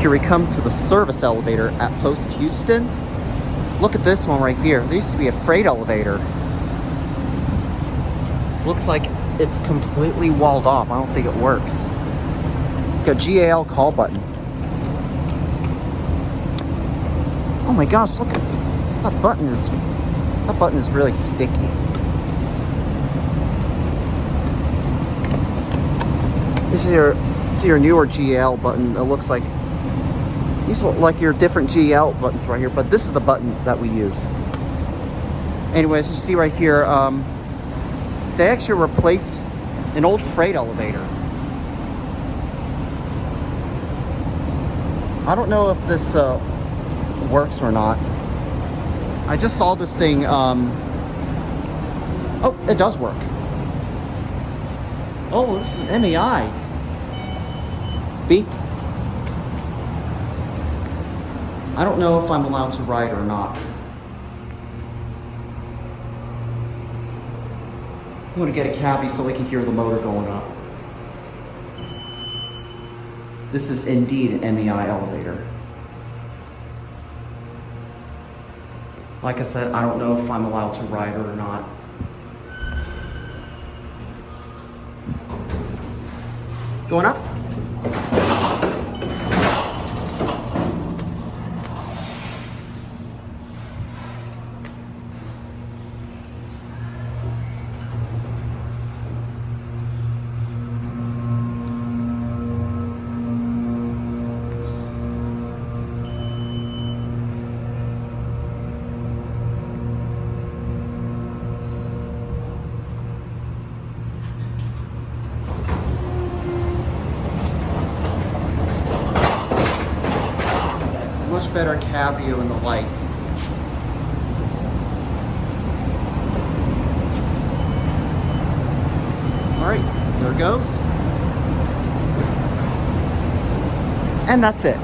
Here we come to the service elevator at Post Houston. Look at this one right here. There used to be a freight elevator. Looks like it's completely walled off. I don't think it works. It's got GAL call button. Oh my gosh, look at that button is really sticky. This is your newer GL button. It looks like these look like your different GL buttons right here, but this is the button that we use. Anyways, you see right here, they actually replaced an old freight elevator. I don't know if this works or not. I just saw this thing. Oh, it does work. Oh, this is an MEI. B. I don't know if I'm allowed to ride or not. I'm gonna get a cabbie so we can hear the motor going up. This is indeed an MEI elevator. Like I said, I don't know if I'm allowed to ride it or not. Going up? Much better cab view in the light. All right, there it goes. And that's it.